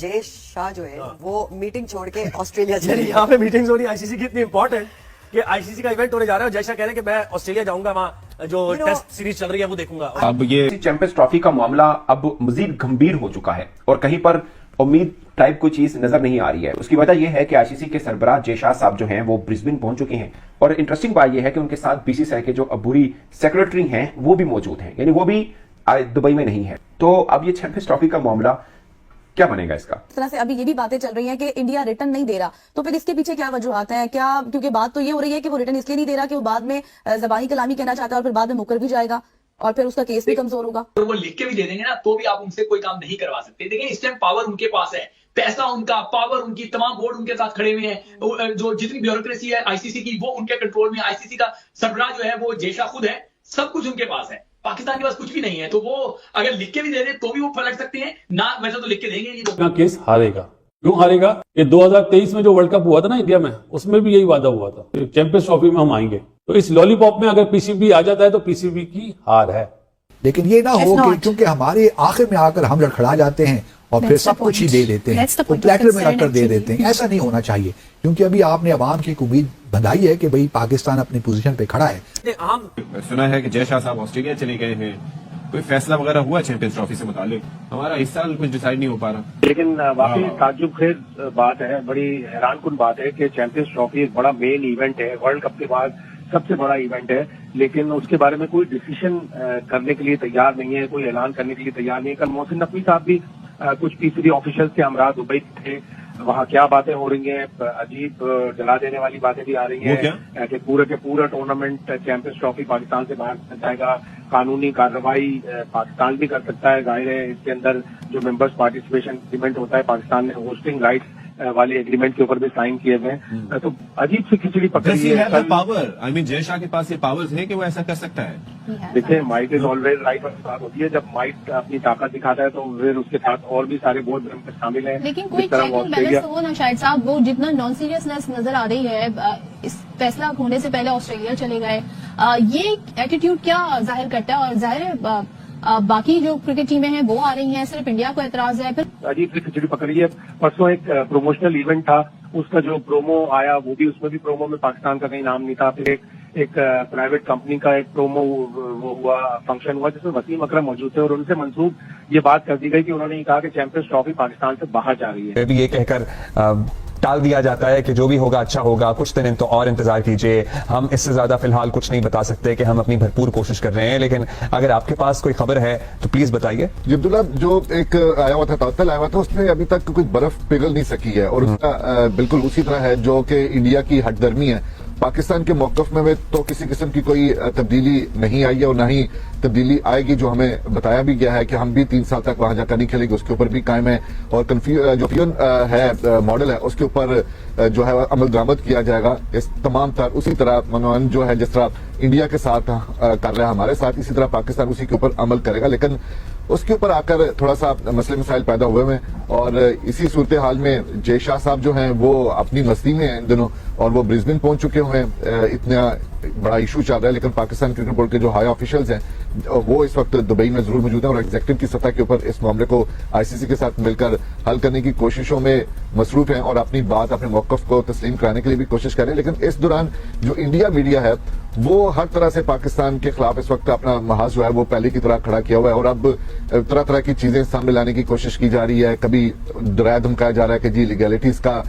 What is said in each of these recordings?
जय शाह जो है वो मीटिंग छोड़ के ऑस्ट्रेलिया चले गए। यहाँ पे मीटिंग्स हो रही है आईसीसी की इतनी इंपॉर्टेंट कि आईसीसी का इवेंट होने जा रहा है और जय शाह कह रहे हैं कि मैं ऑस्ट्रेलिया जाऊंगा, वहाँ जो टेस्ट सीरीज चल रही है वो देखूंगा। अब ये चैंपियंस ट्रॉफी का मामला अब मजीद गंभीर हो चुका है और कहीं पर उम्मीद टाइप कोई चीज नजर नहीं आ रही है। उसकी वजह यह है कि आईसीसी के सरबराह जय शाह साहब जो हैं वो ब्रिस्बेन पहुंच चुके हैं और इंटरेस्टिंग बात यह है कि उनके साथ बीसीसीआई के जो अबूरी सेक्रेटरी हैं वो भी मौजूद हैं, यानी वो भी दुबई में नहीं है। तो अब ये चैंपियंस ट्रॉफी का मामला क्या बनेगा इसका? इस तरह से अभी ये भी बातें चल रही हैं कि इंडिया रिटर्न नहीं दे रहा, तो फिर इसके पीछे क्या वजूहत हैं? क्या क्योंकि बात तो ये हो रही है कि वो रिटर्न इसलिए नहीं दे रहा कि वो बाद में ज़बानी कलामी कहना चाहता है और फिर बाद में मुकर भी जाएगा और फिर उसका केस भी कमजोर होगा। और वो लिख के भी दे देंगे ना तो भी आप उनसे कोई काम नहीं करवा सकते। देखिए इस टाइम पावर उनके पास है, पैसा उनका, पावर उनकी, तमाम बोर्ड उनके साथ खड़े हुए हैं, जो जितनी ब्यूरोक्रेसी है आईसीसी की वो उनके कंट्रोल में। आईसीसी का सरबराह जो है वो जय शाह खुद है, सब कुछ उनके पास है। पाकिस्तान के पास कुछ भी नहीं है, तो वो अगर लिख के भी दे दे तो भी वो पलट सकते हैं ना। वैसे तो लिख के देंगे नहीं तो केस हारेगा। क्यों हारेगा? ये 2023 में जो वर्ल्ड कप हुआ था ना इंडिया में, उसमें भी यही वादा हुआ था चैंपियंस ट्रॉफी में हम आएंगे। तो इस लॉलीपॉप में अगर पीसीबी आ जाता है तो पीसीबी की हार है। लेकिन ये ना हो कि क्योंकि हमारे आखिर में आकर हम लड़खड़ा जाते हैं और फिर सब कुछ ही दे देते हैं, तो प्लेटर में रखकर दे देते हैं। ऐसा नहीं होना चाहिए, क्योंकि अभी आपने अवाम की एक उम्मीद बंधाई है कि भाई पाकिस्तान अपनी पोजीशन पे खड़ा है। सुना है कि जय शाह साहब ऑस्ट्रेलिया चले गए हैं, कोई फैसला वगैरह हुआ चैंपियंस ट्रॉफी से मुतालिक? हमारा इस साल कुछ डिसाइड नहीं हो पा रहा। लेकिन वाकई ताज्जुब खेज बात है, बड़ी हैरानकुन बात है कि चैंपियंस ट्रॉफी एक बड़ा मेन इवेंट है, वर्ल्ड कप के बाद सबसे बड़ा इवेंट है, लेकिन उसके बारे में कोई डिसीजन करने के लिए तैयार नहीं है, कोई ऐलान करने के लिए तैयार नहीं है। कल मोहसिन नकवी साहब भी कुछ पीसीबी ऑफिशियल्स के हमरा दुबई थे, वहाँ क्या बातें हो रही हैं, अजीब जला देने वाली बातें भी आ रही हैं कि पूरे के पूरा टूर्नामेंट चैंपियंस ट्रॉफी पाकिस्तान से बाहर जाएगा, कानूनी कार्रवाई पाकिस्तान भी कर सकता है। जाहिर है इसके अंदर जो मेंबर्स पार्टिसिपेशन एग्रीमेंट होता है, पाकिस्तान ने होस्टिंग राइट्स वाले एग्रीमेंट के ऊपर भी साइन किए हुए हैं। तो अजीब सी खिचड़ी पकड़ी है। Power, I mean Jay Shah के पास ये पावर्स है कि वो ऐसा कर सकता है। देखिए माइट इज ऑलवेज राइट बात होती है, जब माइट अपनी ताकत दिखाता है तो फिर उसके साथ और भी सारे बोर्ड मेंबर शामिल हैं। लेकिन कोई चेक एंड बैलेंस तो हो ना शायद साहब, वो जितना नॉन सीरियसनेस नजर आ रही है इस फैसला होने से पहले ऑस्ट्रेलिया चले गए, ये एटीट्यूड क्या जाहिर करता है? और जाहिर है बाकी जो क्रिकेट टीमें हैं वो आ रही हैं, सिर्फ इंडिया को एतराज है। फिर अजीब सी खिचड़ी पकड़ी है। परसों एक प्रमोशनल इवेंट था, उसका जो प्रोमो आया वो भी, उसमें भी प्रोमो में पाकिस्तान का कहीं नाम नहीं था। फिर एक प्राइवेट कंपनी का एक प्रोमो वो हुआ, फंक्शन हुआ जिसमें वसीम अकरम मौजूद थे और उनसे मंसूब ये बात कर दी गई कि उन्होंने ये कहा कि चैंपियंस ट्रॉफी पाकिस्तान से बाहर जा रही है। ये कहकर टाल दिया जाता है कि जो भी होगा अच्छा होगा, कुछ दिन तो और इंतजार कीजिए, हम इससे ज्यादा फिलहाल कुछ नहीं बता सकते कि हम अपनी भरपूर कोशिश कर रहे हैं। लेकिन अगर आपके पास कोई खबर है तो प्लीज बताइए। अब्दुल्ला, जो एक आया हुआ था तातल आया हुआ था, उसमें अभी तक कुछ बर्फ पिघल नहीं सकी है और उसका बिल्कुल उसी तरह है जो कि इंडिया की हटदर्मी है। पाकिस्तान के मौकफ में तो किसी किस्म की कोई तब्दीली नहीं आई है और न ही तब्दीली आएगी। जो हमें बताया भी गया है कि हम भी 3 साल तक वहां जाकर नहीं खेलेंगे, उसके ऊपर भी कायम है। और जो फ्यूजन है मॉडल है उसके ऊपर जो है अमल दरामद किया जाएगा। इस तमाम तर उसी तरह मनोरंजन जो है जिस तरह इंडिया के साथ कर रहा है हमारे साथ, इसी तरह पाकिस्तान उसी के ऊपर अमल करेगा। लेकिन उसके ऊपर आकर थोड़ा सा मसले मसाइल पैदा हुए हैं और इसी सूरत हाल में जय शाह साहब जो हैं वो अपनी मस्ती में हैं इन दिनों और वो ब्रिस्बेन पहुंच चुके हुए हैं। इतना बड़ा इशू चल रहा है, लेकिन पाकिस्तान क्रिकेट बोर्ड के जो हाई ऑफिशियल्स हैं वो इस वक्त दुबई में जरूर मौजूद हैं और एग्जीक्यूटिव की सतह के ऊपर इस मामले को आईसीसी के साथ मिलकर हल करने की कोशिशों में मसरूफ हैं और अपनी बात, अपने मौकफ को तस्लीम कराने के लिए भी कोशिश कर रहे हैं। लेकिन इस दौरान जो इंडिया मीडिया है वो हर तरह से पाकिस्तान के खिलाफ इस वक्त अपना महाज जो है वो पहले की तरह खड़ा किया हुआ है और अब तरह तरह की चीजें सामने लाने की कोशिश की जा रही है। कभी डराया धमकाया जा रहा है कि जी लीगैलिटीज का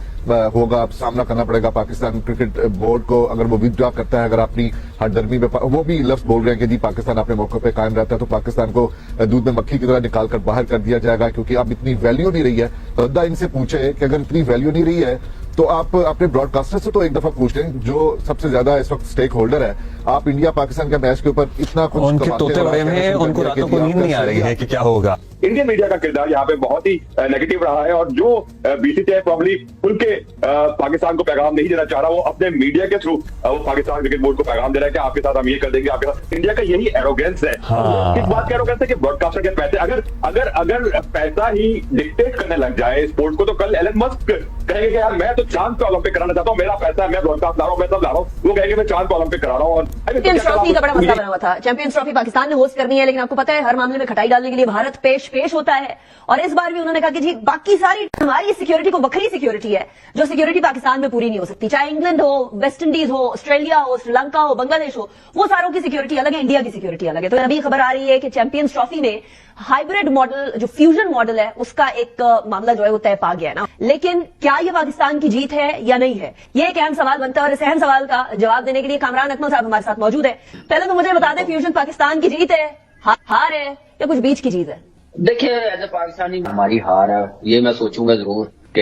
होगा, सामना करना पड़ेगा पाकिस्तान क्रिकेट बोर्ड को अगर वो विथड्रॉ करता है, अगर अपनी हटदर्मी में वो भी लफ्ज बोल रहे हैं कि जी पाकिस्तान अपने मौके पे कायम रहता है तो पाकिस्तान को दूध में मक्खी की तरह निकाल कर बाहर कर दिया जाएगा, क्योंकि अब इतनी वैल्यू नहीं रही है। तो इनसे पूछे कि अगर इतनी वैल्यू नहीं रही है तो आप अपने ब्रॉडकास्टर से तो एक दफा पूछ लें जो सबसे ज्यादा इस वक्त स्टेक होल्डर है। आप इंडिया पाकिस्तान के मैच के ऊपर इतना कुछ उनके तोते बड़े में उनको रातों को नींद नहीं आ रही है कि क्या होगा। इंडियन मीडिया का किरदार यहाँ पे बहुत ही नेगेटिव रहा है और जो बीसीसीआई प्रॉब्ली खुल के पाकिस्तान को पैगाम नहीं देना चाह रहा, वो अपने मीडिया के थ्रू वो पाकिस्तान क्रिकेट बोर्ड को पैगाम दे रहा है कि आपके साथ हम ये कर देंगे, आपके साथ। इंडिया का यही एरोगेंस है। किस बात का एरोगेंस है कि ब्रॉडकास्टर के पैसे, अगर पैसा ही डिक्टेट करने लग जाए स्पोर्ट्स को, तो कल एलन मस्क कहेंगे कि यार मैं तो चांद पे ओलंपिक कराना चाहता हूँ, मेरा पैसा है, मैं ब्रॉडकास्ट ला रहा हूँ, मैं सब ला रहा हूँ। वो कहेंगे मैं चांद पे ओलंपिक करा रहा हूँ। और चैंपियंस ट्रॉफी का बड़ा मसला बना हुआ था। चैंपियंस ट्रॉफी पाकिस्तान ने होस्ट करनी है, लेकिन आपको पता है हर मामले में खटाई डालने के लिए भारत पेश पेश होता है। और इस बार भी उन्होंने कहा कि जी बाकी सारी हमारी सिक्योरिटी को बखरी सिक्योरिटी है जो सिक्योरिटी पाकिस्तान में पूरी नहीं हो सकती, चाहे इंग्लैंड हो, वेस्ट इंडीज हो, ऑस्ट्रेलिया हो, श्रीलंका हो, बांग्लादेश हो, वो सारों की सिक्योरिटी अलग है, इंडिया की सिक्योरिटी अलग है। तो अभी खबर आ रही है कि चैंपियंस ट्रॉफी में हाइब्रिड मॉडल जो फ्यूजन मॉडल है उसका एक मामला जो है वो तय पा गया है ना। लेकिन क्या ये पाकिस्तान की जीत है या नहीं है, ये एक अहम सवाल बनता है और इस अहम सवाल का जवाब देने के लिए कामरान अकमल साहब हमारे साथ मौजूद है। पहले तो मुझे बता दें, फ्यूजन पाकिस्तान की जीत है, हार है या कुछ बीच की चीज है? देखिए, एज ए पाकिस्तानी हमारी हार है, ये मैं सोचूंगा जरूर कि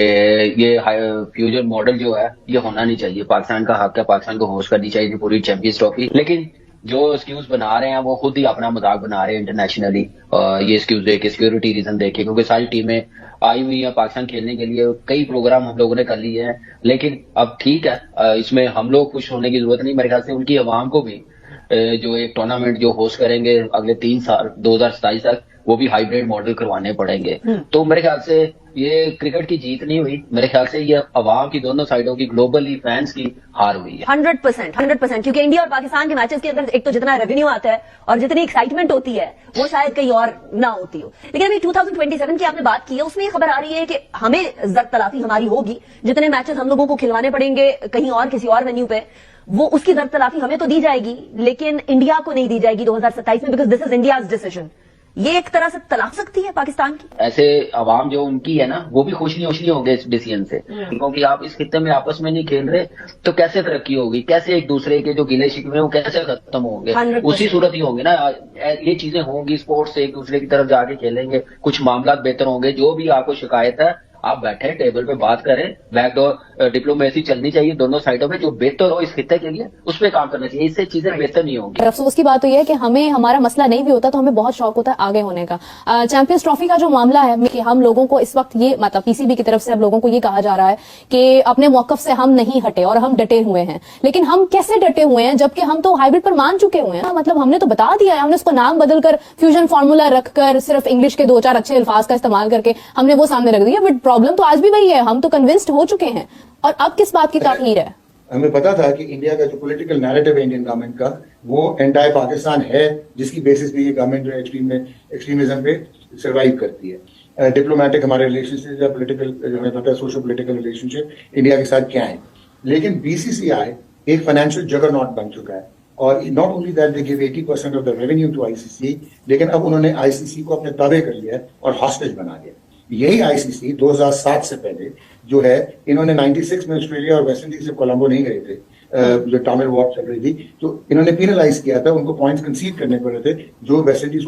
ये फ्यूजन मॉडल जो है ये होना नहीं चाहिए। पाकिस्तान का हक है, पाकिस्तान को होस्ट करनी चाहिए पूरी चैंपियंस ट्रॉफी। लेकिन जो एक्सक्यूज बना रहे हैं वो खुद ही अपना मजाक बना रहे हैं इंटरनेशनली, ये एक्सक्यूज देके, सिक्योरिटी रीजन देके, क्योंकि सारी टीमें आई हुई है पाकिस्तान खेलने के लिए। कई प्रोग्राम हम लोगों ने कर लिए हैं, लेकिन अब ठीक है, इसमें हम लोग खुश होने की जरूरत नहीं। मेरे ख्याल से उनकी आवाम को भी जो एक टूर्नामेंट जो होस्ट करेंगे अगले 3 साल 2027 तक, वो भी हाइब्रिड मॉडल करवाने पड़ेंगे। तो मेरे ख्याल से ये क्रिकेट की जीत नहीं हुई, मेरे ख्याल से ये अवाम की दोनों साइडों की, ग्लोबली फैंस की हार हुई है। 100%, क्योंकि इंडिया और पाकिस्तान के मैचेस के अंदर एक तो जितना रेवेन्यू आता है और जितनी एक्साइटमेंट होती है वो शायद कहीं और ना होती हो। लेकिन अभी 2027 की आपने बात की है, उसमें ये खबर आ रही है कि हमें जर तलाफी हमारी होगी, जितने मैचेस हम लोगों को खिलवाने पड़ेंगे कहीं और किसी और वेन्यू पे, वो उसकी जर तलाफी हमें तो दी जाएगी लेकिन इंडिया को नहीं दी जाएगी 2027 में, because this is India's decision. ये एक तरह से तलाक सकती है पाकिस्तान की। ऐसे आवाम जो उनकी है ना, वो भी खुश नहीं होंगे इस डिसीजन से, क्योंकि आप इस खित्ते में आपस में नहीं खेल रहे तो कैसे तरक्की होगी, कैसे एक दूसरे के जो गिले शिकवे वो कैसे खत्म होंगे, उसी सूरत ही होंगे ना। ये चीजें होंगी, स्पोर्ट्स से एक दूसरे की तरफ जाके खेलेंगे, कुछ मामला बेहतर होंगे। जो भी आपको शिकायत है आप बैठे टेबल पे बात करें, बैकडोर डिप्लोमेसी चलनी चाहिए दोनों साइडों पे, जो बेहतर हो इस खित्ते के लिए उस पर काम करना चाहिए। इससे चीजें बेहतर नहीं होंगी। अफसोस की बात तो यह है कि हमें हमारा मसला नहीं भी होता तो हमें बहुत शौक होता है आगे होने का। चैंपियंस ट्रॉफी का जो मामला है कि हम लोगों को इस वक्त ये मतलब पीसीबी की तरफ से हम लोगों को ये कहा जा रहा है कि अपने मौकफ से हम नहीं हटे और हम डटे हुए हैं। लेकिन हम कैसे डटे हुए हैं जबकि हम तो हाइब्रिड पर मान चुके हुए हैं। मतलब हमने तो बता दिया है, हमने उसको नाम बदलकर फ्यूजन फार्मूला रखकर सिर्फ इंग्लिश के 2-4 अच्छे अल्फाज का इस्तेमाल करके हमने वो सामने रख दिया। बट प्रॉब्लम तो आज भी वही है, हम तो कन्विंस्ड हो चुके हैं। और अब किस बात की ताखीर है? हमें पता था कि इंडिया का जो पॉलिटिकल नैरेटिव है इंडियन गवर्नमेंट का, वो एंटायर पाकिस्तान है, जिसकी बेसिस पे ये गवर्नमेंट जो एक्सट्रीमिज्म पे सर्वाइव करती है। डिप्लोमेटिक हमारे रिलेशनशिप या पॉलिटिकल हमें पता है सोशल पॉलिटिकल रिलेशनशिप इंडिया के साथ क्या है। लेकिन बीसीसीआई एक फाइनेंशियल जगरनॉट बन चुका है और not only that they give 80% of the revenue to ICC, लेकिन अब उन्होंने आईसीसी को अपने ताबे कर लिया है और हॉस्टेज बना दिया। यही आईसीसी 2007 से पहले जो है, इन्होंने 96 में ऑस्ट्रेलिया और वेस्ट इंडीज से कोलंबो नहीं गए थे, जो टामिल वॉर चल रही थी, तो इन्होंने पेनलाइज किया था, उनको पॉइंट्स कंसीड करने पड़े थे जो वेस्ट इंडीज